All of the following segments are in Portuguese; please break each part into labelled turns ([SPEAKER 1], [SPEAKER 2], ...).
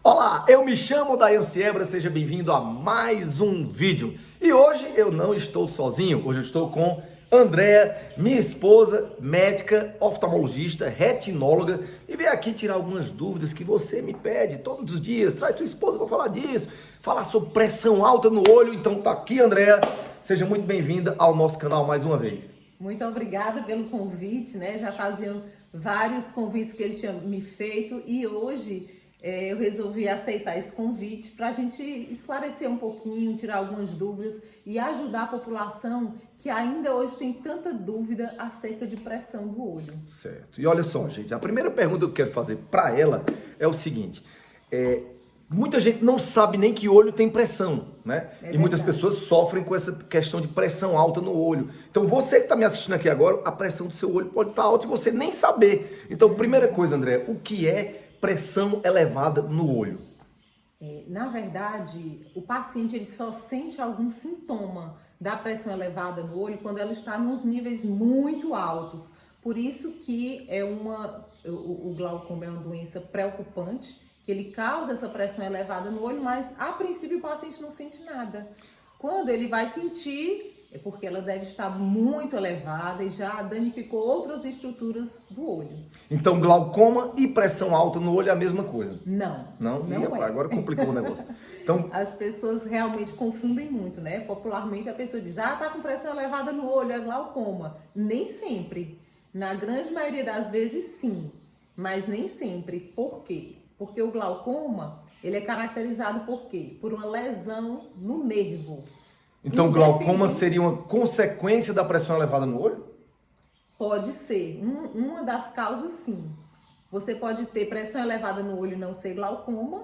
[SPEAKER 1] Olá, eu me chamo Dayan Siebra, seja bem-vindo a mais um vídeo. E hoje eu não estou sozinho, hoje eu estou com Andréa, minha esposa, médica, oftalmologista, retinóloga, e veio aqui tirar algumas dúvidas que você me pede todos os dias. Traz tua esposa para falar disso, falar sobre pressão alta no olho. Então tá aqui, Andréa, seja muito bem-vinda ao nosso canal mais uma vez.
[SPEAKER 2] Muito obrigada pelo convite, né? Já faziam vários convites que ele tinha me feito e hoje eu resolvi aceitar esse convite para a gente esclarecer um pouquinho, tirar algumas dúvidas e ajudar a população que ainda hoje tem tanta dúvida acerca de pressão do olho.
[SPEAKER 1] Certo. E olha só, gente, a primeira pergunta que eu quero fazer para ela é o seguinte: muita gente não sabe nem que olho tem pressão, né? E muitas pessoas sofrem com essa questão de pressão alta no olho. Então você que está me assistindo aqui agora, a pressão do seu olho pode estar alta e você nem saber. Então, primeira coisa, André, o que é pressão elevada no olho?
[SPEAKER 2] Na verdade, o paciente ele só sente algum sintoma da pressão elevada no olho quando ela está nos níveis muito altos. Por isso que o glaucoma é uma doença preocupante, que ele causa essa pressão elevada no olho, mas a princípio o paciente não sente nada. Quando ele vai sentir, é porque ela deve estar muito elevada e já danificou outras estruturas do olho.
[SPEAKER 1] Então, glaucoma e pressão alta no olho é a mesma coisa?
[SPEAKER 2] Não.
[SPEAKER 1] Não é. Agora complicou o negócio. Então,
[SPEAKER 2] as pessoas realmente confundem muito, né? Popularmente a pessoa diz, tá com pressão elevada no olho, é glaucoma. Nem sempre. Na grande maioria das vezes, sim. Mas nem sempre. Por quê? Porque o glaucoma, ele é caracterizado por quê? Por uma lesão no nervo.
[SPEAKER 1] Então, glaucoma seria uma consequência da pressão elevada no olho?
[SPEAKER 2] Pode ser. Uma das causas, sim. Você pode ter pressão elevada no olho e não ser glaucoma.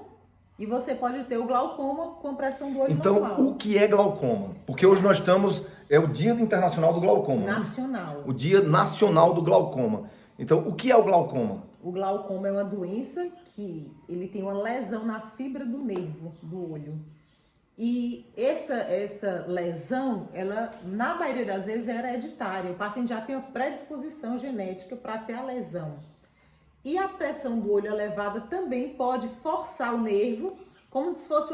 [SPEAKER 2] E você pode ter o glaucoma com a pressão do olho normal.
[SPEAKER 1] Então, o que é glaucoma? Porque hoje nós estamos... É o Dia Internacional do Glaucoma.
[SPEAKER 2] Nacional.
[SPEAKER 1] Né? O Dia Nacional do Glaucoma. Então, o que é o glaucoma?
[SPEAKER 2] O glaucoma é uma doença que ele tem uma lesão na fibra do nervo do olho. E essa lesão, ela, na maioria das vezes, é hereditária. O paciente já tem uma predisposição genética para ter a lesão. E a pressão do olho elevada também pode forçar o nervo, como se fosse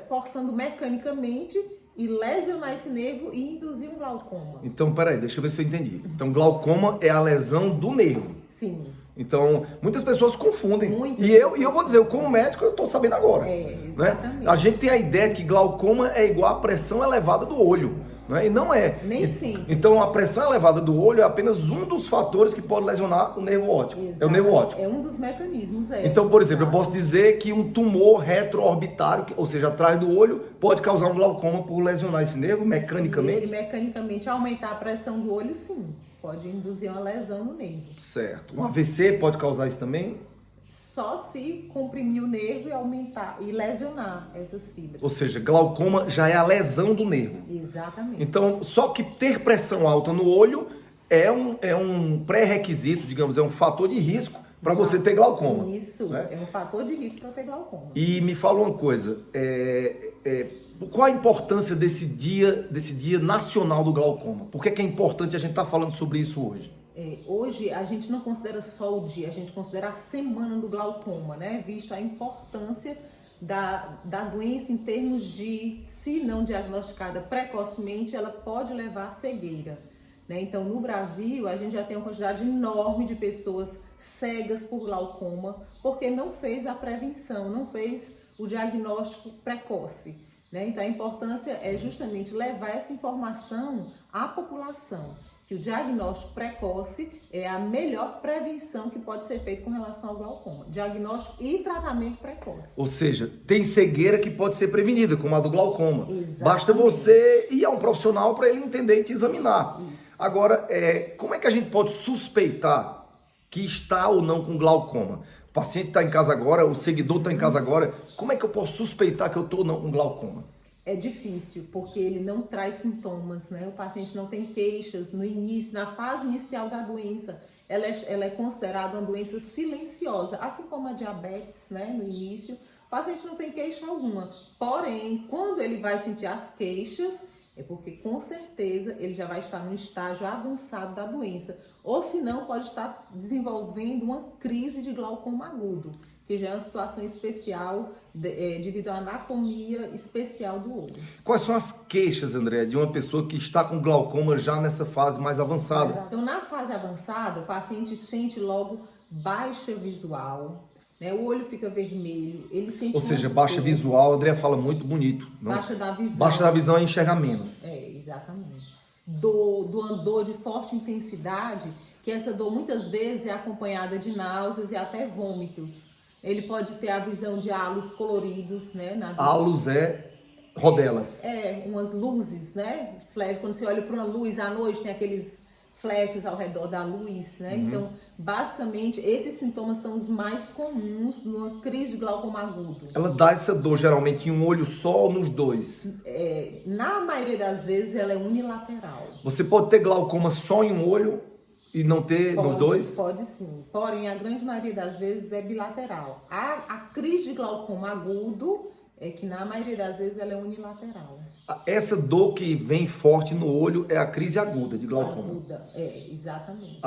[SPEAKER 2] forçando mecanicamente e lesionar esse nervo e induzir um glaucoma.
[SPEAKER 1] Então, peraí, deixa eu ver se eu entendi. Então, glaucoma é a lesão do nervo.
[SPEAKER 2] Sim.
[SPEAKER 1] Então, muitas pessoas confundem. E eu vou dizer, eu como médico, eu estou sabendo agora.
[SPEAKER 2] Exatamente.
[SPEAKER 1] Né? A gente tem a ideia de que glaucoma é igual à pressão elevada do olho. Né? E não é.
[SPEAKER 2] Nem sempre.
[SPEAKER 1] Então, a pressão elevada do olho é apenas um dos fatores que pode lesionar o nervo óptico.
[SPEAKER 2] Exatamente.
[SPEAKER 1] É o nervo óptico.
[SPEAKER 2] É um dos mecanismos.
[SPEAKER 1] Então, por exemplo, eu posso dizer que um tumor retroorbitário, ou seja, atrás do olho, pode causar um glaucoma por lesionar esse nervo mecanicamente?
[SPEAKER 2] Se ele mecanicamente aumentar a pressão do olho, sim. Pode induzir uma lesão no nervo.
[SPEAKER 1] Certo. Um AVC pode causar isso também?
[SPEAKER 2] Só se comprimir o nervo e aumentar e lesionar essas fibras.
[SPEAKER 1] Ou seja, glaucoma já é a lesão do nervo.
[SPEAKER 2] Exatamente.
[SPEAKER 1] Então, só que ter pressão alta no olho é um pré-requisito, digamos, é um fator de risco para você ter glaucoma.
[SPEAKER 2] Isso, né? É um fator de risco para ter glaucoma.
[SPEAKER 1] E me fala uma coisa, qual a importância desse dia nacional do glaucoma? Por que é importante a gente estar falando sobre isso hoje?
[SPEAKER 2] Hoje a gente não considera só o dia, a gente considera a semana do glaucoma, né? Visto a importância da doença em termos de, se não diagnosticada precocemente, ela pode levar à cegueira. Né? Então, no Brasil, a gente já tem uma quantidade enorme de pessoas cegas por glaucoma, porque não fez a prevenção, não fez o diagnóstico precoce. Né? Então, a importância é justamente levar essa informação à população, que o diagnóstico precoce é a melhor prevenção que pode ser feita com relação ao glaucoma. Diagnóstico e tratamento precoce.
[SPEAKER 1] Ou seja, tem cegueira que pode ser prevenida, como a do glaucoma.
[SPEAKER 2] Exatamente.
[SPEAKER 1] Basta você ir a um profissional para ele entender e te examinar.
[SPEAKER 2] Isso.
[SPEAKER 1] Agora, como é que a gente pode suspeitar que está ou não com glaucoma? O paciente está em casa agora, o seguidor está em casa agora. Como é que eu posso suspeitar que eu estou ou não com glaucoma?
[SPEAKER 2] É difícil, porque ele não traz sintomas, né? O paciente não tem queixas no início, na fase inicial da doença. Ela é considerada uma doença silenciosa, assim como a diabetes, né? No início, o paciente não tem queixa alguma. Porém, quando ele vai sentir as queixas, é porque com certeza ele já vai estar no estágio avançado da doença. Ou se não, pode estar desenvolvendo uma crise de glaucoma agudo. que já é uma situação especial devido à anatomia especial do olho.
[SPEAKER 1] Quais são as queixas, André, de uma pessoa que está com glaucoma já nessa fase mais avançada?
[SPEAKER 2] Então, na fase avançada, o paciente sente logo baixa visual, né? O olho fica vermelho, ele sente...
[SPEAKER 1] Ou seja, baixa visual, a André fala muito bonito. Não?
[SPEAKER 2] Baixa da visão.
[SPEAKER 1] Baixa da visão é enxergar menos.
[SPEAKER 2] Exatamente. Uma dor de forte intensidade, que essa dor muitas vezes é acompanhada de náuseas e até vômitos. Ele pode ter a visão de halos coloridos, né?
[SPEAKER 1] Halos é rodelas.
[SPEAKER 2] Umas luzes, né? Quando você olha para uma luz à noite, tem aqueles flashes ao redor da luz, né? Então, basicamente, esses sintomas são os mais comuns numa crise de glaucoma agudo.
[SPEAKER 1] Ela dá essa dor geralmente em um olho só ou nos dois?
[SPEAKER 2] Na maioria das vezes, ela é unilateral.
[SPEAKER 1] Você pode ter glaucoma só em um olho e não ter nos dois?
[SPEAKER 2] Pode sim. Porém, a grande maioria das vezes é bilateral. A crise de glaucoma agudo é que na maioria das vezes ela é unilateral.
[SPEAKER 1] Essa dor que vem forte no olho é a crise aguda de glaucoma.
[SPEAKER 2] Aguda, exatamente.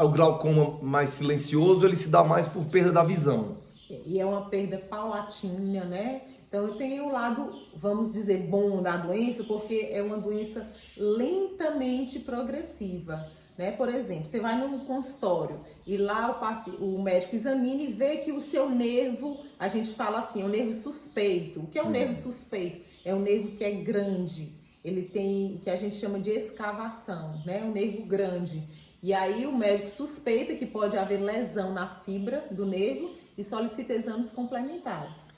[SPEAKER 1] O glaucoma mais silencioso, ele se dá mais por perda da visão.
[SPEAKER 2] E é uma perda paulatina, né? Então, eu tenho o lado, vamos dizer, bom da doença, porque é uma doença lentamente progressiva. Né? Por exemplo, você vai num consultório e lá o médico examina e vê que o seu nervo, a gente fala assim, é um nervo suspeito. O que é um nervo suspeito? É um nervo que é grande, ele tem o que a gente chama de escavação, né? Um nervo grande. E aí o médico suspeita que pode haver lesão na fibra do nervo e solicita exames complementares.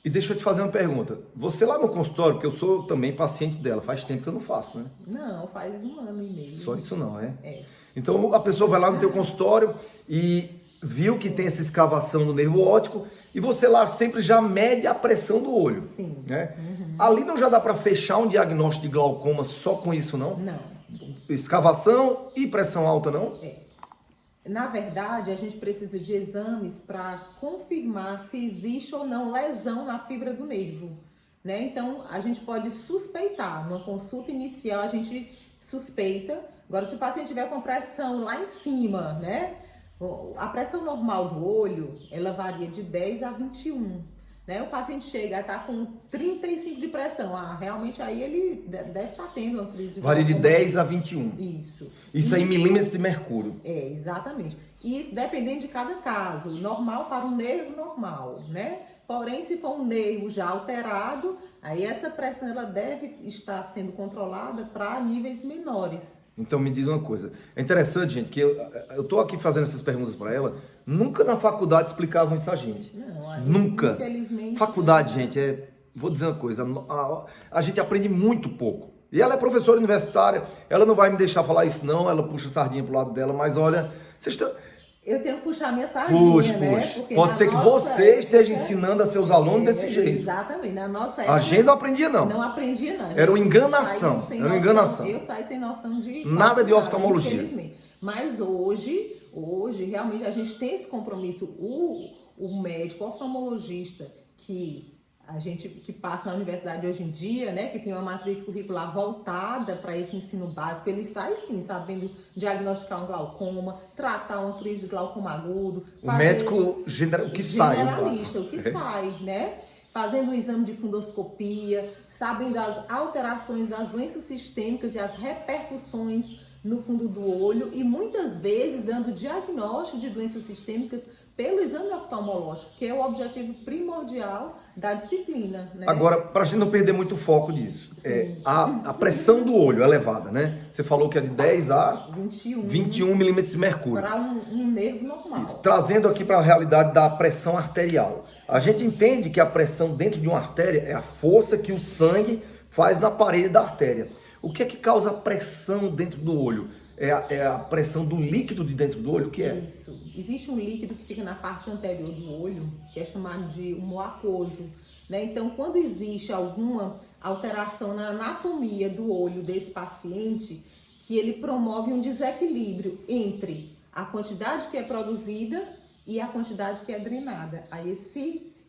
[SPEAKER 1] E deixa eu te fazer uma pergunta. Você lá no consultório, porque eu sou também paciente dela, faz tempo que eu não faço, né?
[SPEAKER 2] Não, faz 1 ano e meio.
[SPEAKER 1] Só isso não, é? Então a pessoa vai lá no teu consultório e viu que tem essa escavação no nervo óptico e você lá sempre já mede a pressão do olho.
[SPEAKER 2] Sim.
[SPEAKER 1] Né? Ali não já dá para fechar um diagnóstico de glaucoma só com isso, não?
[SPEAKER 2] Não.
[SPEAKER 1] Escavação e pressão alta, não?
[SPEAKER 2] Na verdade, a gente precisa de exames para confirmar se existe ou não lesão na fibra do nervo, né? Então, a gente pode suspeitar. Numa consulta inicial, a gente suspeita. Agora, se o paciente tiver com pressão lá em cima, né? A pressão normal do olho, ela varia de 10 a 21. Né? O paciente chega a estar com 35 de pressão. Realmente aí ele deve estar tendo uma crise de
[SPEAKER 1] varia de
[SPEAKER 2] glaucoma.
[SPEAKER 1] 10 a 21. Isso é em milímetros de mercúrio.
[SPEAKER 2] Exatamente. E isso dependendo de cada caso. Normal para um nervo normal, né? Porém, se for um nervo já alterado, aí essa pressão ela deve estar sendo controlada para níveis menores.
[SPEAKER 1] Então me diz uma coisa, é interessante, gente, que eu tô aqui fazendo essas perguntas para ela, nunca na faculdade explicavam isso a gente.
[SPEAKER 2] Não,
[SPEAKER 1] nunca.
[SPEAKER 2] Infelizmente.
[SPEAKER 1] Faculdade, gente, vou dizer uma coisa, a gente aprende muito pouco. E ela é professora universitária, ela não vai me deixar falar isso não, ela puxa a sardinha pro lado dela, mas olha, vocês estão...
[SPEAKER 2] Eu tenho que puxar minha sardinha, né?
[SPEAKER 1] Puxa. Pode ser que você esteja ensinando a seus alunos desse jeito.
[SPEAKER 2] Exatamente. Na nossa época...
[SPEAKER 1] A gente não aprendia, não.
[SPEAKER 2] Não aprendia, não.
[SPEAKER 1] Era uma enganação.
[SPEAKER 2] Era uma
[SPEAKER 1] enganação.
[SPEAKER 2] Eu saí sem noção de...
[SPEAKER 1] Nada de oftalmologia.
[SPEAKER 2] Infelizmente. Mas hoje, realmente, a gente tem esse compromisso. O médico, o oftalmologista, que passa na universidade hoje em dia, né, que tem uma matriz curricular voltada para esse ensino básico, ele sai sim sabendo diagnosticar um glaucoma, tratar uma crise de glaucoma agudo.
[SPEAKER 1] O médico
[SPEAKER 2] generalista, o que sai, né? Fazendo o exame de fundoscopia, sabendo as alterações das doenças sistêmicas e as repercussões no fundo do olho e muitas vezes dando diagnóstico de doenças sistêmicas pelo exame oftalmológico, que é o objetivo primordial da disciplina. Né?
[SPEAKER 1] Agora, para a gente não perder muito foco disso, a pressão do olho é elevada, né? Você falou que é de 10 a 21 milímetros de mercúrio.
[SPEAKER 2] Para um nervo normal.
[SPEAKER 1] Isso. Trazendo aqui para a realidade da pressão arterial. Sim. A gente entende que a pressão dentro de uma artéria é a força que o sangue faz na parede da artéria. O que é que causa pressão dentro do olho? É a pressão do líquido de dentro do olho, o que é?
[SPEAKER 2] Isso. Existe um líquido que fica na parte anterior do olho, que é chamado de humor aquoso. Né? Então, quando existe alguma alteração na anatomia do olho desse paciente, que ele promove um desequilíbrio entre a quantidade que é produzida e a quantidade que é drenada. Aí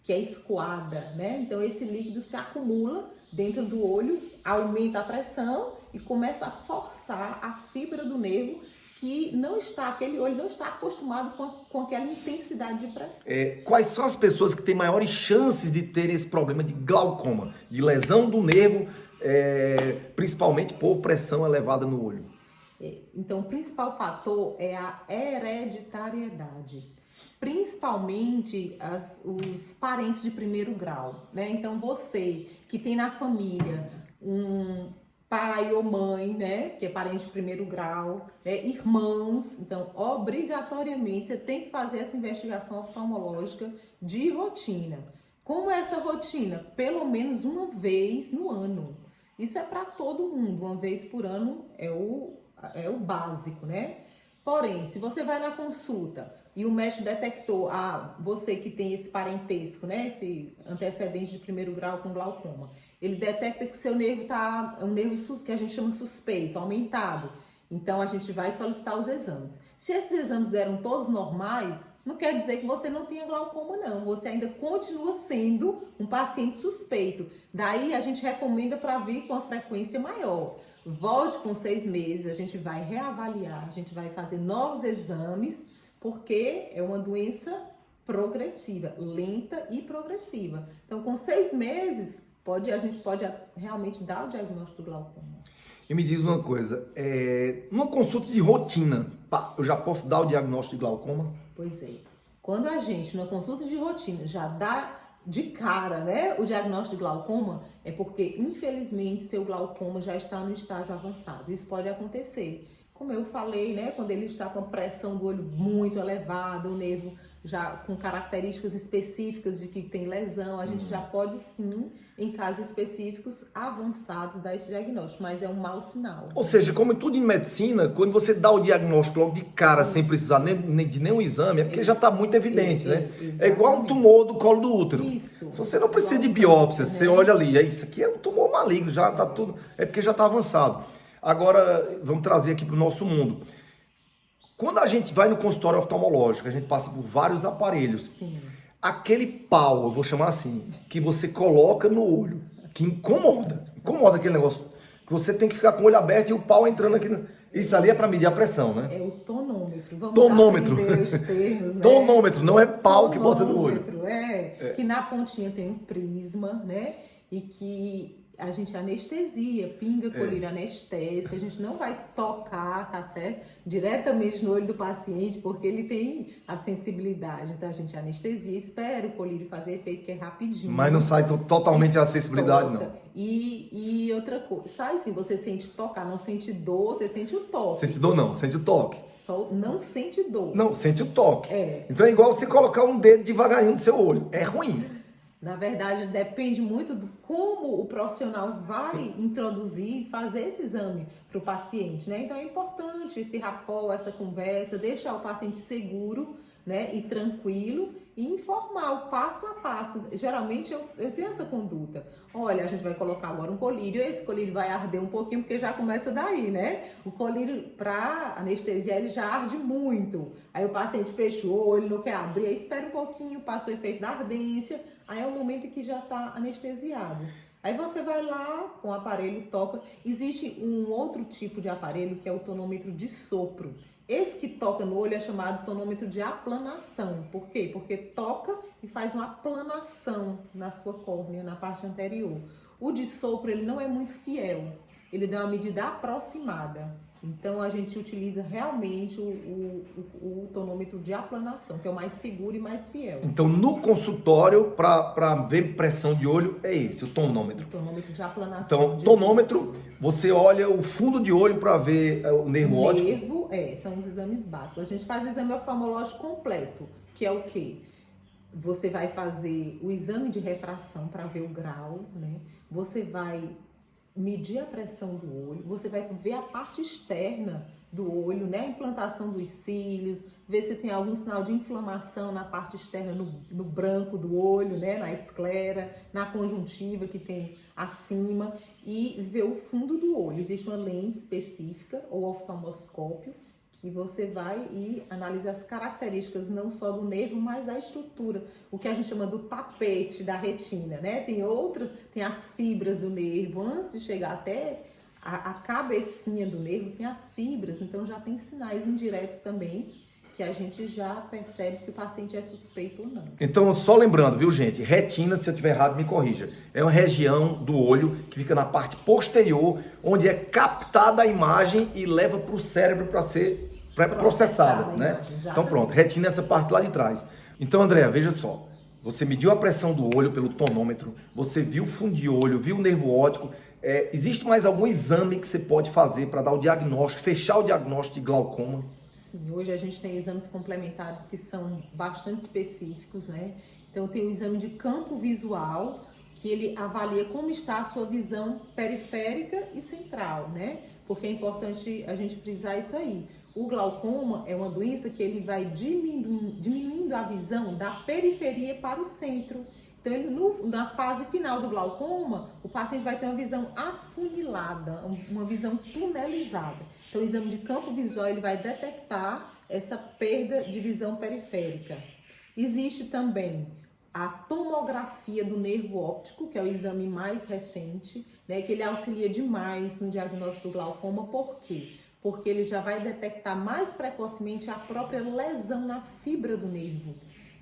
[SPEAKER 2] que é escoada, né? Então esse líquido se acumula dentro do olho, aumenta a pressão e começa a forçar a fibra do nervo, que aquele olho não está acostumado com aquela intensidade de pressão.
[SPEAKER 1] Quais são as pessoas que têm maiores chances de ter esse problema de glaucoma, de lesão do nervo, principalmente por pressão elevada no olho?
[SPEAKER 2] Então, o principal fator é a hereditariedade, principalmente os parentes de primeiro grau, né? Então, você que tem na família um pai ou mãe, né, que é parente de primeiro grau, né, irmãos, então, obrigatoriamente, você tem que fazer essa investigação oftalmológica de rotina. Como é essa rotina? Pelo menos uma vez no ano. Isso é para todo mundo, uma vez por ano é o básico, né? Porém, se você vai na consulta e o médico detectou, você que tem esse parentesco, né, esse antecedente de primeiro grau com glaucoma, ele detecta que seu nervo é um nervo que a gente chama suspeito, aumentado. Então, a gente vai solicitar os exames. Se esses exames deram todos normais, não quer dizer que você não tenha glaucoma, não. Você ainda continua sendo um paciente suspeito. Daí, a gente recomenda para vir com a frequência maior. Volte com 6 meses, a gente vai reavaliar, a gente vai fazer novos exames, porque é uma doença progressiva, lenta e progressiva. Então, com 6 meses, a gente pode realmente dar o diagnóstico do glaucoma.
[SPEAKER 1] E me diz uma coisa, numa consulta de rotina, eu já posso dar o diagnóstico de glaucoma?
[SPEAKER 2] Pois é. Quando a gente, numa consulta de rotina, já dá de cara, né, o diagnóstico de glaucoma, é porque, infelizmente, seu glaucoma já está no estágio avançado. Isso pode acontecer. Como eu falei, né, quando ele está com a pressão do olho muito elevada, o nervo já com características específicas de que tem lesão, a gente já pode sim, em casos específicos avançados, dar esse diagnóstico, mas é um mau sinal.
[SPEAKER 1] Ou seja, como tudo em medicina, quando você dá o diagnóstico logo de cara, sem precisar nem de nenhum exame, é porque já está muito evidente, né? É igual um tumor do colo do útero.
[SPEAKER 2] Isso.
[SPEAKER 1] Se você não precisa de biópsia, você olha ali, isso aqui é um tumor maligno, já está tudo, é porque já está avançado. Agora, vamos trazer aqui para o nosso mundo. Quando a gente vai no consultório oftalmológico, a gente passa por vários aparelhos.
[SPEAKER 2] Sim.
[SPEAKER 1] Aquele pau, eu vou chamar assim, que você coloca no olho, que incomoda aquele negócio, que você tem que ficar com o olho aberto e o pau entrando aqui. Isso ali é para medir a pressão, né?
[SPEAKER 2] É o tonômetro. Vamos
[SPEAKER 1] tonômetro.
[SPEAKER 2] aprender os termos, né?
[SPEAKER 1] Tonômetro, não é pau que bota no olho.
[SPEAKER 2] Que na pontinha tem um prisma, né? E que a gente anestesia, pinga colírio anestésico, a gente não vai tocar, tá certo? Diretamente no olho do paciente, porque ele tem a sensibilidade. Então a gente anestesia, espera o colírio fazer efeito, que é rapidinho.
[SPEAKER 1] Mas não sai totalmente a sensibilidade,
[SPEAKER 2] toca.
[SPEAKER 1] não.
[SPEAKER 2] E outra coisa, sai sim, você sente tocar, não sente dor, você sente o toque.
[SPEAKER 1] Sente dor não, sente o toque.
[SPEAKER 2] Só não sente dor.
[SPEAKER 1] Não, sente o toque.
[SPEAKER 2] É.
[SPEAKER 1] Então é igual você colocar um dedo devagarinho no seu olho. É ruim.
[SPEAKER 2] Na verdade, depende muito de como o profissional vai introduzir e fazer esse exame para o paciente, né? Então, é importante esse rapport, essa conversa, deixar o paciente seguro, né? E tranquilo e informar o passo a passo. Geralmente, eu tenho essa conduta. Olha, a gente vai colocar agora um colírio, esse colírio vai arder um pouquinho, porque já começa daí, né? O colírio, para anestesiar, ele já arde muito. Aí o paciente fecha o olho, não quer abrir, aí espera um pouquinho, passa o efeito da ardência, aí é o momento em que já está anestesiado. Aí você vai lá com o aparelho, toca. Existe um outro tipo de aparelho que é o tonômetro de sopro. Esse que toca no olho é chamado tonômetro de aplanação. Por quê? Porque toca e faz uma aplanação na sua córnea, na parte anterior. O de sopro, ele não é muito fiel. Ele dá uma medida aproximada. Então, a gente utiliza realmente o tonômetro de aplanação, que é o mais seguro e mais fiel.
[SPEAKER 1] Então, no consultório, para ver pressão de olho, é esse, o tonômetro.
[SPEAKER 2] O tonômetro de aplanação.
[SPEAKER 1] Então, tonômetro, você olha o fundo de olho para ver o nervo óptico.
[SPEAKER 2] São os exames básicos. A gente faz o exame oftalmológico completo, que é o quê? Você vai fazer o exame de refração para ver o grau, né? Você vai medir a pressão do olho, você vai ver a parte externa do olho, né? A implantação dos cílios, ver se tem algum sinal de inflamação na parte externa, no branco do olho, né? Na esclera, na conjuntiva que tem acima, e ver o fundo do olho. Existe uma lente específica, ou oftalmoscópio, que você vai e analisa as características não só do nervo, mas da estrutura, o que a gente chama do tapete da retina, né? Tem as fibras do nervo, antes de chegar até A cabecinha do nervo tem as fibras, então já tem sinais indiretos também, que a gente já percebe se o paciente é suspeito ou não.
[SPEAKER 1] Então, só lembrando, viu, gente? Retina, se eu estiver errado, me corrija. É uma região do olho que fica na parte posterior, onde é captada a imagem e leva para o cérebro para ser processada, né? Então, pronto, retina é essa parte lá de trás. Então, Andréa, veja só. Você mediu a pressão do olho pelo tonômetro, você viu o fundo de olho, viu o nervo óptico. Existe mais algum exame que você pode fazer para dar o diagnóstico, fechar o diagnóstico de glaucoma?
[SPEAKER 2] Sim, hoje a gente tem exames complementares que são bastante específicos, né? Então tem o exame de campo visual, que ele avalia como está a sua visão periférica e central, né? Porque é importante a gente frisar isso aí. O glaucoma é uma doença que ele vai diminuindo a visão da periferia para o centro. Então, na fase final do glaucoma, o paciente vai ter uma visão afunilada, uma visão tunelizada. Então, o exame de campo visual ele vai detectar essa perda de visão periférica. Existe também a tomografia do nervo óptico, que é o exame mais recente, né, que ele auxilia demais no diagnóstico do glaucoma. Por quê? Porque ele já vai detectar mais precocemente a própria lesão na fibra do nervo.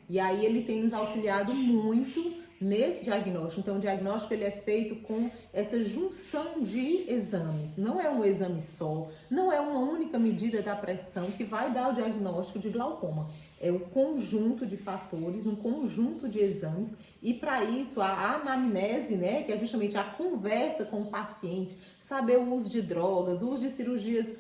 [SPEAKER 2] E aí ele tem nos auxiliado muito nesse diagnóstico. Então, o diagnóstico ele é feito com essa junção de exames. Não é um exame só, não é uma única medida da pressão que vai dar o diagnóstico de glaucoma. É um conjunto de fatores, um conjunto de exames. E para isso, a anamnese, né, que é justamente a conversa com o paciente, saber o uso de drogas, o uso de cirurgias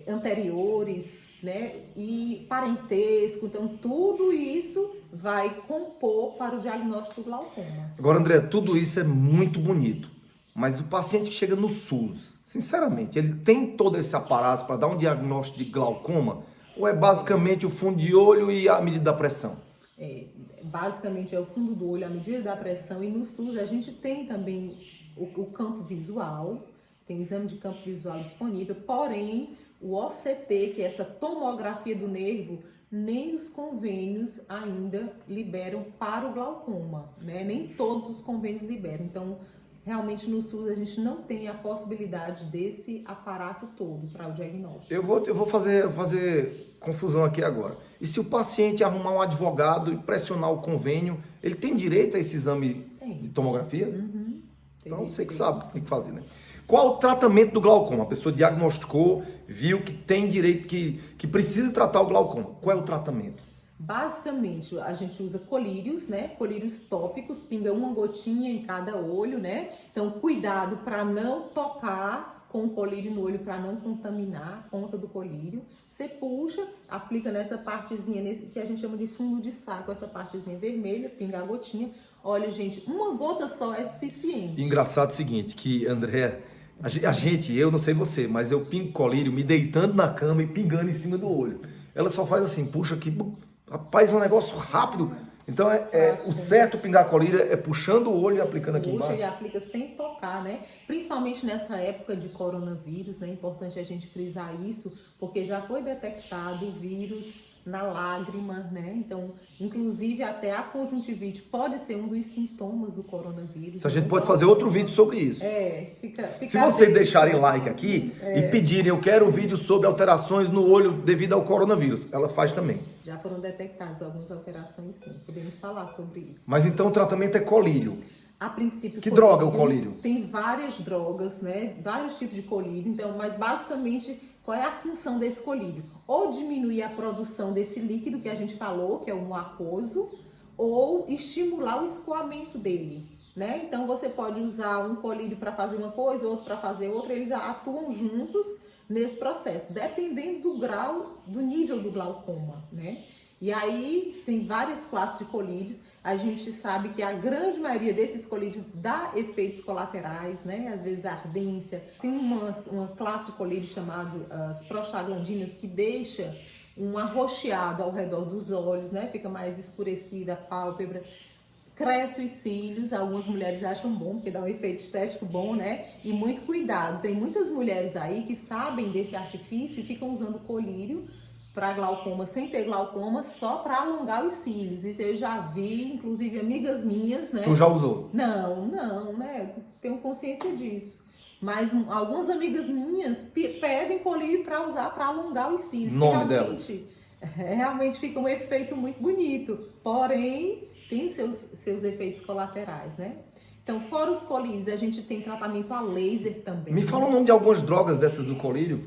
[SPEAKER 2] anteriores, né, e parentesco, então tudo isso vai compor para o diagnóstico do glaucoma.
[SPEAKER 1] Agora, André, tudo isso é muito bonito, mas o paciente que chega no SUS, sinceramente, ele tem todo esse aparato para dar um diagnóstico de glaucoma ou é basicamente o fundo de olho e a medida da pressão?
[SPEAKER 2] Basicamente é o fundo do olho, a medida da pressão, e no SUS a gente tem também o campo visual, tem o exame de campo visual disponível, porém o OCT, que é essa tomografia do nervo, nem os convênios ainda liberam para o glaucoma, né? Nem todos os convênios liberam. Então, realmente no SUS a gente não tem a possibilidade desse aparato todo para o diagnóstico.
[SPEAKER 1] Eu vou fazer confusão aqui agora. E se o paciente arrumar um advogado e pressionar o convênio, ele tem direito a esse exame de tomografia?
[SPEAKER 2] Uhum.
[SPEAKER 1] Então você que sabe o que tem que fazer, né? Qual o tratamento do glaucoma? A pessoa diagnosticou, viu que tem direito, que precisa tratar o glaucoma. Qual é o tratamento?
[SPEAKER 2] Basicamente, a gente usa colírios, né? Colírios tópicos, pinga uma gotinha em cada olho, né? Então, cuidado para não tocar com o colírio no olho, para não contaminar a ponta do colírio. Você puxa, aplica nessa partezinha, que a gente chama de fundo de saco, essa partezinha vermelha, pinga a gotinha. Olha, gente, uma gota só é suficiente.
[SPEAKER 1] Engraçado o seguinte, que André, eu não sei você, mas eu pingo colírio me deitando na cama e pingando em cima do olho. Ela só faz assim, puxa aqui, rapaz, é um negócio rápido. Então, o certo pingar colírio é puxando o olho e aplicando aqui embaixo.
[SPEAKER 2] Puxa e aplica sem tocar, né? Principalmente nessa época de coronavírus, né? É importante a gente frisar isso, porque já foi detectado o vírus na lágrima, né? Então, inclusive até a conjuntivite pode ser um dos sintomas do coronavírus.
[SPEAKER 1] A gente pode fazer outro vídeo sobre isso.
[SPEAKER 2] Fica
[SPEAKER 1] Se vocês deixarem like aqui e pedirem, eu quero um vídeo sobre alterações no olho devido ao coronavírus, ela faz também.
[SPEAKER 2] Já foram detectadas algumas alterações, sim. Podemos falar sobre isso.
[SPEAKER 1] Mas então o tratamento é colírio.
[SPEAKER 2] A princípio,
[SPEAKER 1] que droga é o colírio?
[SPEAKER 2] Tem várias drogas, né? Vários tipos de colírio. Então, mas basicamente, qual é a função desse colírio? Ou diminuir a produção desse líquido que a gente falou, que é o aquoso, ou estimular o escoamento dele, né? Então, você pode usar um colírio para fazer uma coisa, outro para fazer outra. Eles atuam juntos nesse processo, dependendo do grau, do nível do glaucoma, né? E aí tem várias classes de colírios. A gente sabe que a grande maioria desses colírios dá efeitos colaterais, né? Às vezes ardência. Tem uma classe de colírios chamada as prostaglandinas, que deixa um arroxeado ao redor dos olhos, né? Fica mais escurecida a pálpebra. Cresce os cílios, algumas mulheres acham bom, porque dá um efeito estético bom, né? E muito cuidado, tem muitas mulheres aí que sabem desse artifício e ficam usando colírio para glaucoma, sem ter glaucoma, só para alongar os cílios. Isso eu já vi, inclusive amigas minhas, né?
[SPEAKER 1] Tu já usou?
[SPEAKER 2] Não, né? Tenho consciência disso. Mas algumas amigas minhas pedem colírio para usar para alongar os cílios.
[SPEAKER 1] Nome delas.
[SPEAKER 2] Realmente fica um efeito muito bonito. Porém, tem seus efeitos colaterais, né? Então, fora os colírios, a gente tem tratamento a laser também.
[SPEAKER 1] Me fala o nome de algumas drogas dessas do colírio.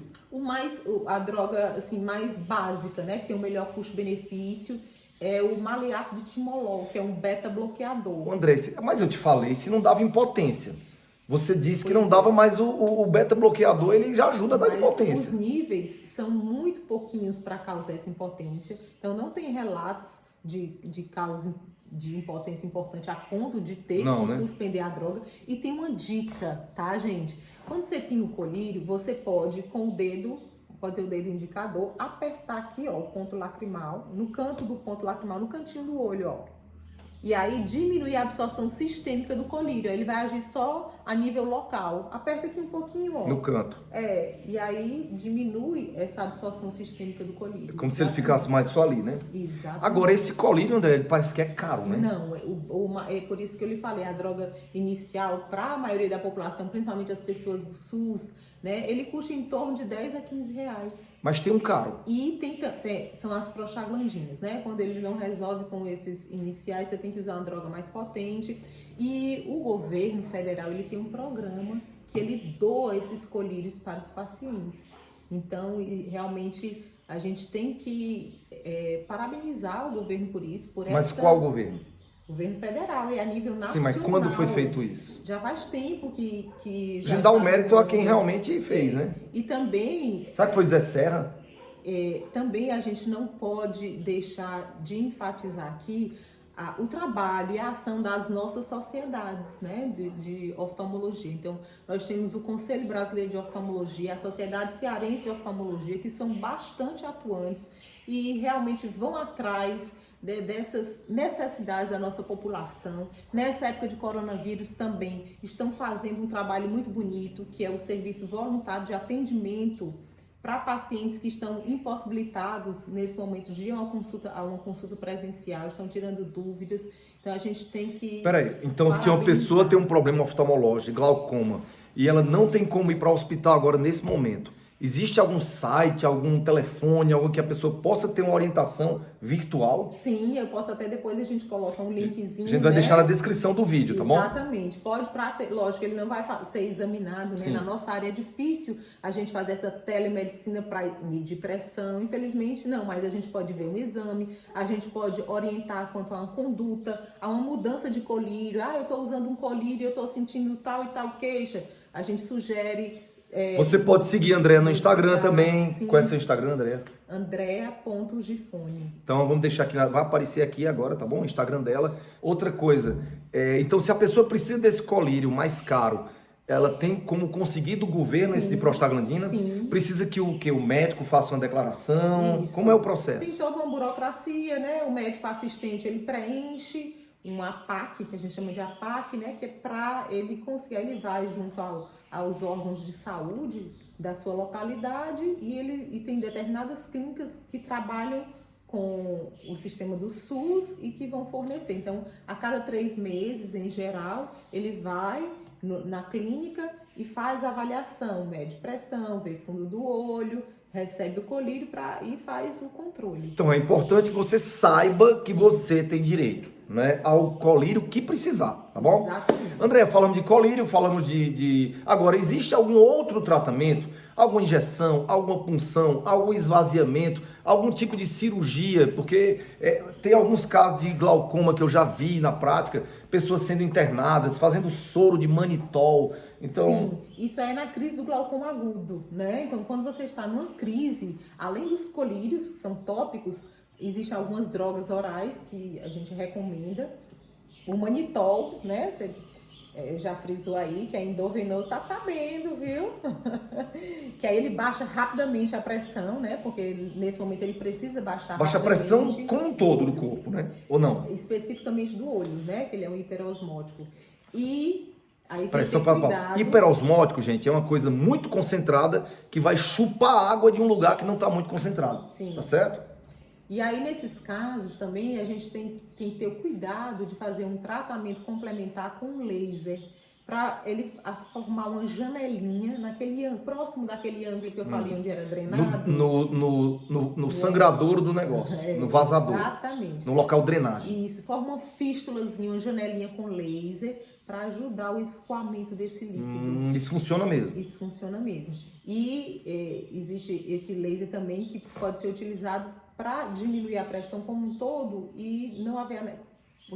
[SPEAKER 2] A droga assim, mais básica, né? Que tem o melhor custo-benefício, é o maleato de timolol, que é um beta-bloqueador.
[SPEAKER 1] André, mas eu te falei, se não dava impotência. Você disse que
[SPEAKER 2] Pois
[SPEAKER 1] não dava, mas o beta-bloqueador, ele já ajuda a dar
[SPEAKER 2] Mas
[SPEAKER 1] impotência.
[SPEAKER 2] os níveis são muito pouquinhos para causar essa impotência. Então, não tem relatos de causa de impotência importante a ponto de ter que suspender a droga. E tem uma dica, tá, gente? Quando você pinga o colírio, você pode, com o dedo, pode ser o dedo indicador, apertar aqui, ó, o ponto lacrimal, no canto do ponto lacrimal, no cantinho do olho, ó. E aí diminui a absorção sistêmica do colírio. Ele vai agir só a nível local. Aperta aqui um pouquinho, ó.
[SPEAKER 1] No canto.
[SPEAKER 2] E aí diminui essa absorção sistêmica do colírio.
[SPEAKER 1] Como se ele ficasse mais só ali, né?
[SPEAKER 2] Exatamente.
[SPEAKER 1] Agora, esse colírio, André, ele parece que é caro, né?
[SPEAKER 2] Não, é por isso que eu lhe falei, a droga inicial para a maioria da população, principalmente as pessoas do SUS, né? Ele custa em torno de 10 a 15 reais.
[SPEAKER 1] Mas tem um caro.
[SPEAKER 2] E são as prostaglandinas, né? Quando ele não resolve com esses iniciais, você tem que usar uma droga mais potente. E o governo federal, ele tem um programa que ele doa esses colírios para os pacientes. Então, realmente, a gente tem que parabenizar o governo por isso.
[SPEAKER 1] Mas qual governo?
[SPEAKER 2] Governo federal, é a nível nacional.
[SPEAKER 1] Sim, mas quando foi feito isso?
[SPEAKER 2] Já faz tempo que
[SPEAKER 1] A gente dá o mérito a quem realmente fez, né?
[SPEAKER 2] E também...
[SPEAKER 1] Sabe que foi Zé Serra?
[SPEAKER 2] Também a gente não pode deixar de enfatizar aqui o trabalho e a ação das nossas sociedades, né, de oftalmologia. Então, nós temos o Conselho Brasileiro de Oftalmologia, a Sociedade Cearense de Oftalmologia, que são bastante atuantes e realmente vão atrás dessas necessidades da nossa população. Nessa época de coronavírus também estão fazendo um trabalho muito bonito, que é o serviço voluntário de atendimento para pacientes que estão impossibilitados nesse momento de ir a uma consulta presencial, estão tirando dúvidas. Então a gente tem que...
[SPEAKER 1] Peraí, então se uma pessoa tem um problema oftalmológico, glaucoma, e ela não tem como ir para o hospital agora nesse momento, existe algum site, algum telefone, algo que a pessoa possa ter uma orientação virtual?
[SPEAKER 2] Sim, eu posso até depois a gente coloca um linkzinho.
[SPEAKER 1] A gente vai deixar na descrição do vídeo, tá bom?
[SPEAKER 2] Exatamente. Pode, lógico, ele não vai ser examinado, né? Na nossa área é difícil a gente fazer essa telemedicina para medir pressão, infelizmente não, mas a gente pode ver um exame, a gente pode orientar quanto a uma conduta, a uma mudança de colírio. Eu estou usando um colírio, eu estou sentindo tal e tal queixa. A gente sugere...
[SPEAKER 1] Você pode seguir a Andréa no Instagram também.
[SPEAKER 2] Sim.
[SPEAKER 1] Qual é o seu Instagram, Andréa?
[SPEAKER 2] Andrea.gifone.
[SPEAKER 1] Então vamos deixar aqui, vai aparecer aqui agora, tá bom? O Instagram dela. Outra coisa, então se a pessoa precisa desse colírio mais caro, ela tem como conseguir do governo esse de prostaglandina?
[SPEAKER 2] Sim.
[SPEAKER 1] Precisa que o médico faça uma declaração?
[SPEAKER 2] Isso.
[SPEAKER 1] Como é o processo?
[SPEAKER 2] Tem toda uma burocracia, né? O médico assistente, ele preenche um APAC, que a gente chama de APAC, né? Que é para ele conseguir, ele vai junto aos órgãos de saúde da sua localidade e tem determinadas clínicas que trabalham com o sistema do SUS e que vão fornecer. Então, a cada 3 meses, em geral, ele vai na clínica e faz a avaliação, mede pressão, vê fundo do olho, recebe o colírio e faz o controle.
[SPEAKER 1] Então é importante que você saiba que você tem direito, né, ao colírio que precisar, tá bom?
[SPEAKER 2] Exatamente.
[SPEAKER 1] André, falamos de colírio, falamos Agora, existe algum outro tratamento? Alguma injeção, alguma punção, algum esvaziamento, algum tipo de cirurgia? Porque tem alguns casos de glaucoma que eu já vi na prática, pessoas sendo internadas, fazendo soro de manitol. Então...
[SPEAKER 2] Sim, isso é na crise do glaucoma agudo, né? Então, quando você está numa crise, além dos colírios, que são tópicos, existem algumas drogas orais que a gente recomenda. O manitol, né? Você já frisou aí, que é endovenoso, tá sabendo, viu? Que aí ele baixa rapidamente a pressão, né? Porque nesse momento ele precisa baixar
[SPEAKER 1] Baixa a pressão como um todo do corpo, né? Ou não?
[SPEAKER 2] Especificamente do olho, né? Que ele é um hiperosmótico. E aí tem que
[SPEAKER 1] Pressão
[SPEAKER 2] ter cuidado.
[SPEAKER 1] Hiperosmótico, gente, é uma coisa muito concentrada que vai chupar a água de um lugar que não está muito concentrado.
[SPEAKER 2] Sim.
[SPEAKER 1] Tá certo?
[SPEAKER 2] E aí, nesses casos, também a gente tem que ter o cuidado de fazer um tratamento complementar com laser, para ele formar uma janelinha próximo daquele ângulo que eu falei, onde era drenado.
[SPEAKER 1] No sangradouro do negócio, no vazador.
[SPEAKER 2] Exatamente.
[SPEAKER 1] No local de drenagem.
[SPEAKER 2] Isso, forma uma fístulazinha, uma janelinha com laser para ajudar o escoamento desse líquido.
[SPEAKER 1] Isso funciona mesmo.
[SPEAKER 2] Isso funciona mesmo. E existe esse laser também que pode ser utilizado para diminuir a pressão como um todo e não haver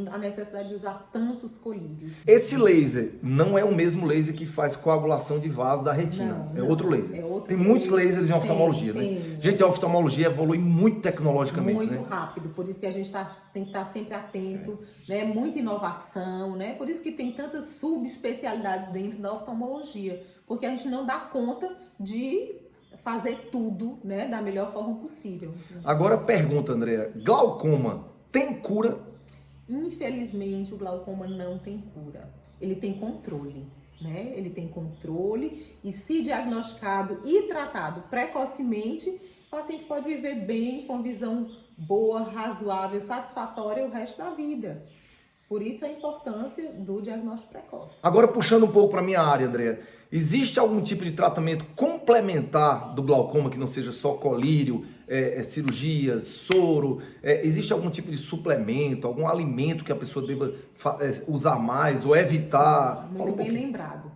[SPEAKER 2] a necessidade de usar tantos colírios.
[SPEAKER 1] Esse laser não é o mesmo laser que faz coagulação de vaso da retina.
[SPEAKER 2] Não,
[SPEAKER 1] outro laser.
[SPEAKER 2] É outro
[SPEAKER 1] tem muitos
[SPEAKER 2] laser.
[SPEAKER 1] lasers em oftalmologia, né? Gente, a oftalmologia evolui muito tecnologicamente.
[SPEAKER 2] Muito rápido, por isso que a gente tem que estar sempre atento, né? Muita inovação, né? Por isso que tem tantas subespecialidades dentro da oftalmologia, porque a gente não dá conta de fazer tudo, né, da melhor forma possível.
[SPEAKER 1] Agora pergunta, Andréa, glaucoma tem cura?
[SPEAKER 2] Infelizmente, o glaucoma não tem cura. Ele tem controle, né? Ele tem controle e, se diagnosticado e tratado precocemente, o paciente pode viver bem, com visão boa, razoável, satisfatória o resto da vida. Por isso a importância do diagnóstico precoce.
[SPEAKER 1] Agora, puxando um pouco para a minha área, Andréa, existe algum tipo de tratamento complementar do glaucoma que não seja só colírio, cirurgia, soro? Existe algum tipo de suplemento, algum alimento que a pessoa deva usar mais ou evitar?
[SPEAKER 2] Sim, muito bem lembrado.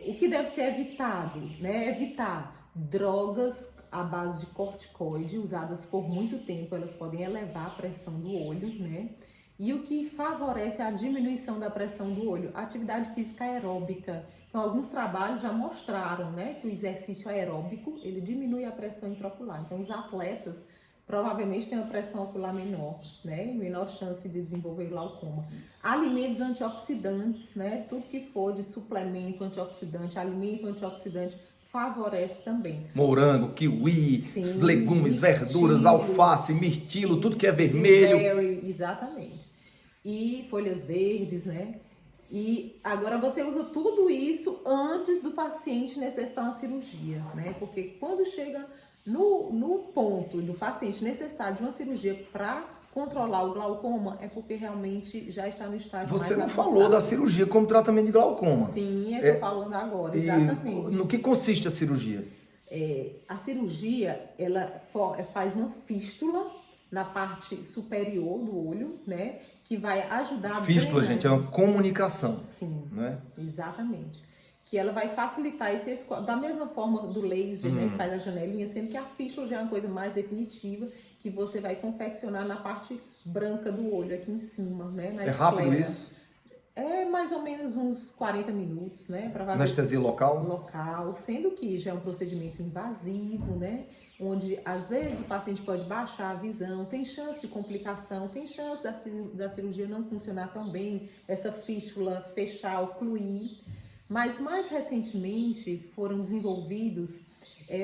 [SPEAKER 2] O que deve ser evitado, né? Evitar drogas à base de corticoide, usadas por muito tempo, elas podem elevar a pressão do olho, né? E o que favorece a diminuição da pressão do olho? A atividade física aeróbica. Então, alguns trabalhos já mostraram, né, que o exercício aeróbico, ele diminui a pressão intraocular. Então, os atletas provavelmente têm uma pressão ocular menor, né, menor chance de desenvolver glaucoma. Alimentos antioxidantes, né, tudo que for de suplemento antioxidante, alimento antioxidante, favorece também.
[SPEAKER 1] Morango, kiwi,
[SPEAKER 2] sim,
[SPEAKER 1] legumes, verduras,
[SPEAKER 2] mirtilos,
[SPEAKER 1] alface, mirtilo, tudo que é vermelho.
[SPEAKER 2] Berry, exatamente. E folhas verdes, né? E agora você usa tudo isso antes do paciente necessitar uma cirurgia, né? Porque quando chega no ponto do paciente necessitar de uma cirurgia para controlar o glaucoma, é porque realmente já está no estágio mais avançado.
[SPEAKER 1] Você não falou da cirurgia como tratamento de glaucoma.
[SPEAKER 2] Sim, eu tô falando agora, exatamente.
[SPEAKER 1] No que consiste a cirurgia?
[SPEAKER 2] A cirurgia, ela faz uma fístula na parte superior do olho, né? Que vai ajudar a
[SPEAKER 1] Fístula, gente, é uma comunicação.
[SPEAKER 2] Sim,
[SPEAKER 1] né?
[SPEAKER 2] Exatamente. Que ela vai facilitar esse escoamento, da mesma forma do laser, né? Que faz a janelinha, sendo que a fístula já é uma coisa mais definitiva, que você vai confeccionar na parte branca do olho, aqui em cima, né? Na esclera.
[SPEAKER 1] Rápido isso?
[SPEAKER 2] É mais ou menos uns 40 minutos, né? Para fazer
[SPEAKER 1] anestesia local?
[SPEAKER 2] Local, sendo que já é um procedimento invasivo, né? Onde às vezes o paciente pode baixar a visão, tem chance de complicação, tem chance da cirurgia não funcionar tão bem, essa fístula fechar, ocluir. Mas mais recentemente foram desenvolvidos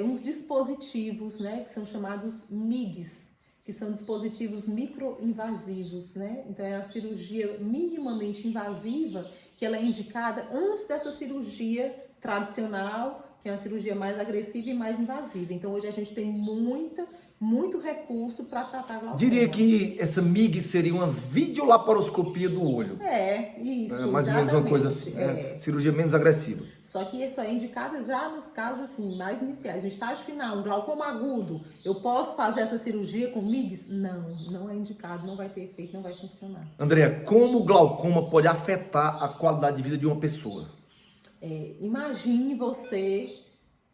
[SPEAKER 2] uns dispositivos, né? Que são chamados MIGs, que são dispositivos microinvasivos, né? Então é a cirurgia minimamente invasiva que ela é indicada antes dessa cirurgia tradicional, que é uma cirurgia mais agressiva e mais invasiva. Então hoje a gente tem muito recurso para tratar glaucoma.
[SPEAKER 1] Diria que essa MIG seria uma videolaparoscopia do olho.
[SPEAKER 2] Isso,
[SPEAKER 1] mais ou menos uma coisa assim. Cirurgia menos agressiva.
[SPEAKER 2] Só que isso é indicado já nos casos assim, mais iniciais. No estágio final, um glaucoma agudo, eu posso fazer essa cirurgia com MIGs? Não é indicado, não vai ter efeito, não vai funcionar.
[SPEAKER 1] Andréa, como o glaucoma pode afetar a qualidade de vida de uma pessoa?
[SPEAKER 2] Imagine você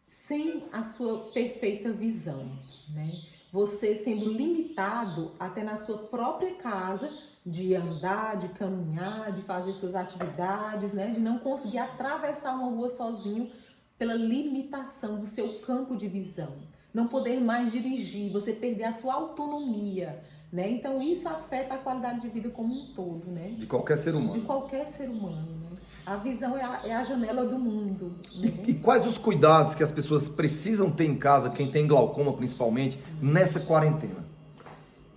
[SPEAKER 2] sem a sua perfeita visão, né? Você sendo limitado até na sua própria casa de andar, de caminhar, de fazer suas atividades, né? De não conseguir atravessar uma rua sozinho pela limitação do seu campo de visão. Não poder mais dirigir, você perder a sua autonomia, né? Então isso afeta a qualidade de vida como um todo, né?
[SPEAKER 1] De qualquer ser humano.
[SPEAKER 2] De qualquer ser humano, né? A visão é a janela do mundo. Né?
[SPEAKER 1] E quais os cuidados que as pessoas precisam ter em casa, quem tem glaucoma principalmente, nessa quarentena?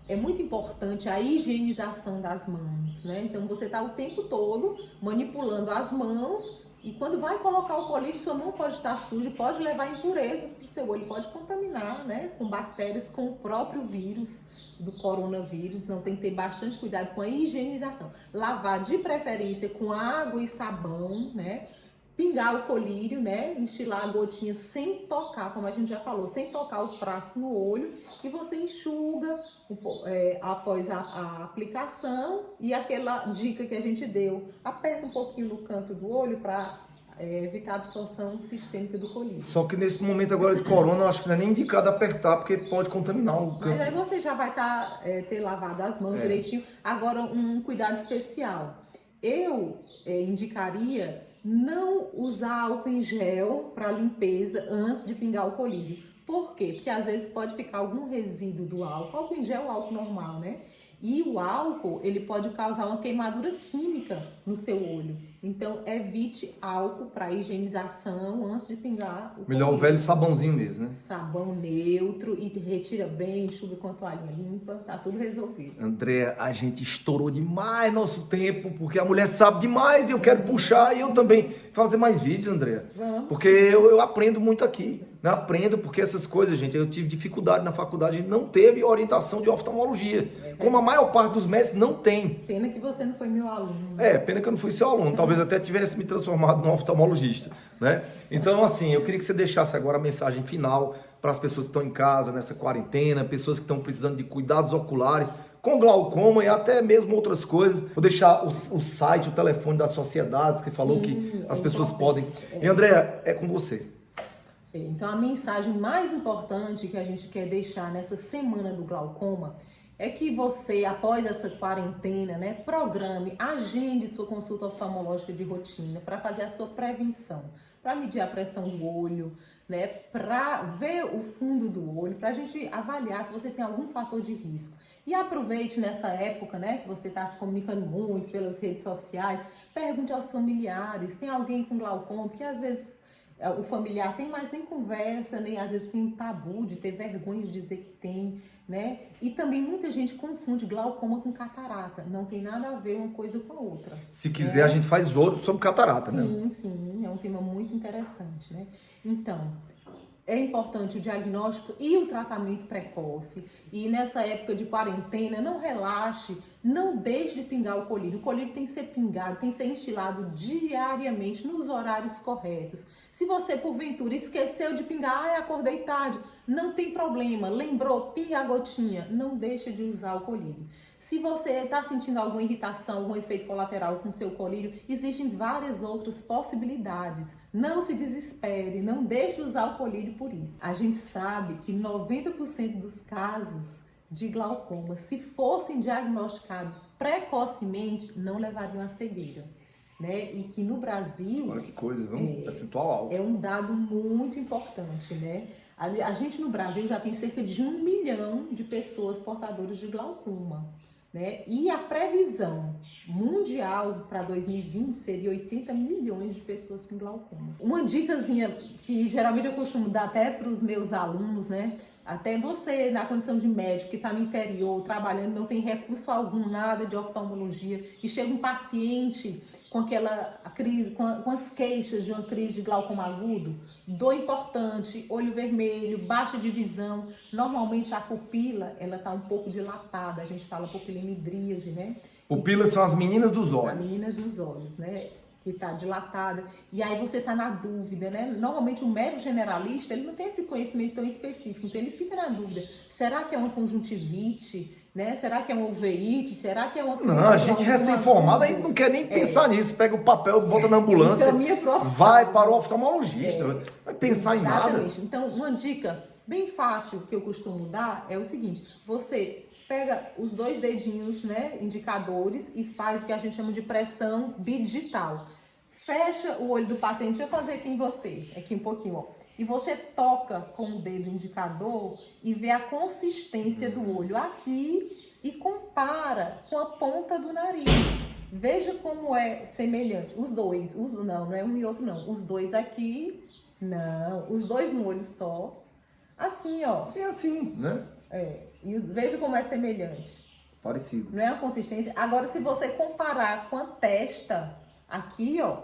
[SPEAKER 2] É muito importante a higienização das mãos, né? Então você está o tempo todo manipulando as mãos E quando vai colocar o colírio, sua mão pode estar suja, pode levar impurezas para o seu olho, pode contaminar, né, com bactérias, com o próprio vírus do coronavírus. Então tem que ter bastante cuidado com a higienização. Lavar de preferência com água e sabão, né? Pingar o colírio, né? Enchilar a gotinha sem tocar, como a gente já falou, sem tocar o frasco no olho. E você enxuga após a aplicação. E aquela dica que a gente deu, aperta um pouquinho no canto do olho para evitar a absorção sistêmica do colírio.
[SPEAKER 1] Só que nesse momento agora de corona, eu acho que não é nem indicado apertar, porque pode contaminar o canto.
[SPEAKER 2] Mas aí você já vai ter lavado as mãos direitinho. Agora, um cuidado especial. Eu indicaria não usar álcool em gel para limpeza antes de pingar o colírio. Por quê? Porque às vezes pode ficar algum resíduo do álcool. Álcool em gel é o álcool normal, né? E o álcool, ele pode causar uma queimadura química no seu olho. Então, evite álcool para higienização antes de pingar o
[SPEAKER 1] Melhor o velho sabãozinho mesmo, né?
[SPEAKER 2] Sabão neutro e retira bem, enxuga com a toalhinha limpa, tá tudo resolvido.
[SPEAKER 1] Andréa, a gente estourou demais nosso tempo, porque a mulher sabe demais e eu quero puxar e eu também fazer mais vídeos, Andréa.
[SPEAKER 2] Vamos.
[SPEAKER 1] Porque eu aprendo muito aqui. Né? Aprendo porque essas coisas, gente, eu tive dificuldade na faculdade, não teve orientação de oftalmologia. Como a maior parte dos médicos não tem.
[SPEAKER 2] Pena que você não foi meu aluno.
[SPEAKER 1] Pena que eu não fui seu aluno. Talvez até tivesse me transformado num oftalmologista, né? Então, assim, eu queria que você deixasse agora a mensagem final para as pessoas que estão em casa nessa quarentena, pessoas que estão precisando de cuidados oculares, com glaucoma e até mesmo outras coisas. Vou deixar o site, o telefone das sociedades, que falou que as pessoas podem. E, Andréa, é com você.
[SPEAKER 2] Então, a mensagem mais importante que a gente quer deixar nessa semana do glaucoma é que você, após essa quarentena, né, programe, agende sua consulta oftalmológica de rotina para fazer a sua prevenção, para medir a pressão do olho, né, para ver o fundo do olho, para a gente avaliar se você tem algum fator de risco. E aproveite nessa época, né, que você está se comunicando muito pelas redes sociais, pergunte aos familiares, tem alguém com glaucoma, porque às vezes o familiar tem, mas nem conversa, nem às vezes tem um tabu de ter vergonha de dizer que tem, né? E também muita gente confunde glaucoma com catarata. Não tem nada a ver uma coisa com a outra.
[SPEAKER 1] Se quiser, a gente faz outro sobre catarata, né?
[SPEAKER 2] Sim, sim. É um tema muito interessante, né? Então, é importante o diagnóstico e o tratamento precoce. E nessa época de quarentena, não relaxe, não deixe de pingar o colírio. O colírio tem que ser pingado, tem que ser instilado diariamente nos horários corretos. Se você, porventura, esqueceu de pingar, acordei tarde, não tem problema. Lembrou, pinga a gotinha, não deixe de usar o colírio. Se você está sentindo alguma irritação, algum efeito colateral com seu colírio, existem várias outras possibilidades. Não se desespere, não deixe de usar o colírio por isso. A gente sabe que 90% dos casos de glaucoma, se fossem diagnosticados precocemente, não levariam à cegueira, né? E que no Brasil...
[SPEAKER 1] Olha que coisa, vamos percentual alto.
[SPEAKER 2] É um dado muito importante, né? A gente no Brasil já tem cerca de 1 milhão de pessoas portadoras de glaucoma, né? E a previsão mundial para 2020 seria 80 milhões de pessoas com glaucoma. Uma dicasinha que geralmente eu costumo dar até para os meus alunos, né? Até você, na condição de médico, que está no interior, trabalhando, não tem recurso algum, nada de oftalmologia, e chega um paciente com aquela crise, com as queixas de uma crise de glaucoma agudo, dor importante, olho vermelho, baixa de visão. Normalmente a pupila, ela está um pouco dilatada, a gente fala pupilemidríase, né?
[SPEAKER 1] Pupilas são as meninas dos olhos.
[SPEAKER 2] A menina dos olhos, né? Que está dilatada, e aí você está na dúvida, né? Normalmente o médico generalista, ele não tem esse conhecimento tão específico, então ele fica na dúvida, será que é uma conjuntivite, né? Será que é uma uveíte? Será que é uma...
[SPEAKER 1] Não, a gente recém-formada aí não quer nem pensar nisso, pega o papel, bota na ambulância, vai para o oftalmologista, vai pensar em nada.
[SPEAKER 2] Exatamente. Então, uma dica bem fácil que eu costumo dar é o seguinte, você pega os 2 dedinhos, né, indicadores, e faz o que a gente chama de pressão bidigital. Fecha o olho do paciente, deixa eu fazer aqui em você, aqui um pouquinho, ó. E você toca com o dedo indicador e vê a consistência do olho aqui e compara com a ponta do nariz. Veja como é semelhante. Os dois, não é um e outro não. Os 2 aqui, não. Os 2 no olho só. Assim, ó.
[SPEAKER 1] Sim, assim, né?
[SPEAKER 2] E veja como é semelhante.
[SPEAKER 1] Parecido.
[SPEAKER 2] Não é a consistência? Agora, se você comparar com a testa, aqui, ó,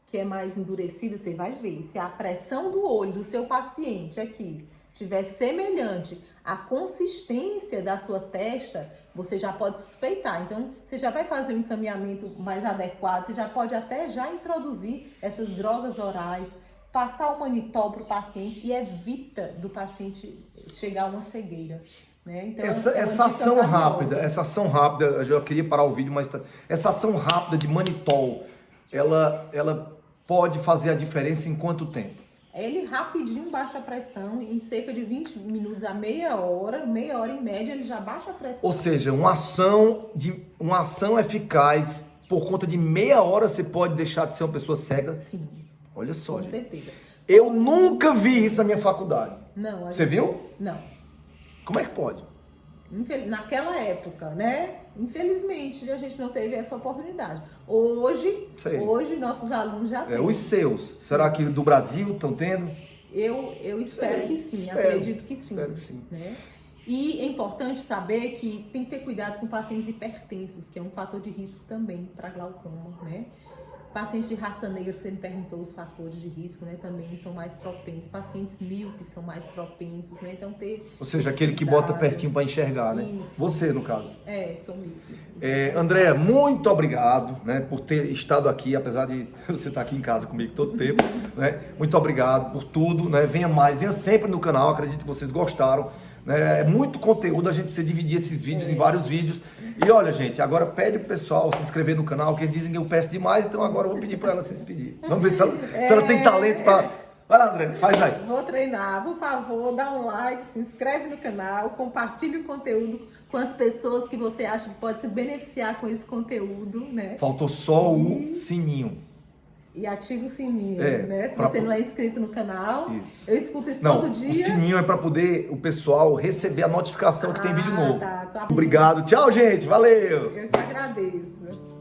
[SPEAKER 2] que é mais endurecida, você vai ver. Se a pressão do olho do seu paciente aqui estiver semelhante à consistência da sua testa, você já pode suspeitar. Então, você já vai fazer um encaminhamento mais adequado, você já pode até já introduzir essas drogas orais, passar o manitol para o paciente e evita do paciente chegar a uma cegueira. Né? Então,
[SPEAKER 1] essa ação rápida, eu já queria parar o vídeo, mas essa ação rápida de manitol, ela pode fazer a diferença em quanto tempo?
[SPEAKER 2] Ele rapidinho baixa a pressão, em cerca de 20 minutos a meia hora em média, ele já baixa a pressão.
[SPEAKER 1] Ou seja, uma ação eficaz, por conta de meia hora, você pode deixar de ser uma pessoa cega?
[SPEAKER 2] Sim.
[SPEAKER 1] Olha só.
[SPEAKER 2] Com certeza.
[SPEAKER 1] Eu nunca vi isso na minha faculdade.
[SPEAKER 2] Não.
[SPEAKER 1] Você viu?
[SPEAKER 2] Não.
[SPEAKER 1] Como é que pode?
[SPEAKER 2] Naquela época, né? Infelizmente, a gente não teve essa oportunidade. Hoje nossos alunos já têm.
[SPEAKER 1] Os seus, será que do Brasil estão tendo?
[SPEAKER 2] Eu espero que sim, acredito que sim.
[SPEAKER 1] Espero que sim.
[SPEAKER 2] Né? E é importante saber que tem que ter cuidado com pacientes hipertensos, que é um fator de risco também para glaucoma, né? Pacientes de raça negra, que você me perguntou os fatores de risco, né? Também são mais propensos. Pacientes míopes são mais propensos, né? Então
[SPEAKER 1] Ou seja, aquele que bota pertinho para enxergar, né?
[SPEAKER 2] Isso.
[SPEAKER 1] Você, no caso.
[SPEAKER 2] Sou míope.
[SPEAKER 1] Andréa, muito obrigado, né, por ter estado aqui, apesar de você estar aqui em casa comigo todo tempo, né? Muito obrigado por tudo, né? Venha mais, venha sempre no canal, acredito que vocês gostaram. Né? É muito conteúdo, a gente precisa dividir esses vídeos em vários vídeos. E olha, gente, agora pede pro pessoal se inscrever no canal, que eles dizem que eu peço demais, então agora eu vou pedir para ela se despedir. Vamos ver se ela tem talento para... Vai lá, André, faz aí.
[SPEAKER 2] Vou treinar, por favor, dá um like, se inscreve no canal, compartilhe o conteúdo com as pessoas que você acha que pode se beneficiar com esse conteúdo, né?
[SPEAKER 1] Faltou só o sininho.
[SPEAKER 2] E ativa o sininho, né? Se você não é inscrito no canal, eu escuto isso todo dia.
[SPEAKER 1] O sininho é para poder o pessoal receber a notificação que tem vídeo novo.
[SPEAKER 2] Tá.
[SPEAKER 1] Obrigado. Tchau, gente. Valeu.
[SPEAKER 2] Eu que agradeço.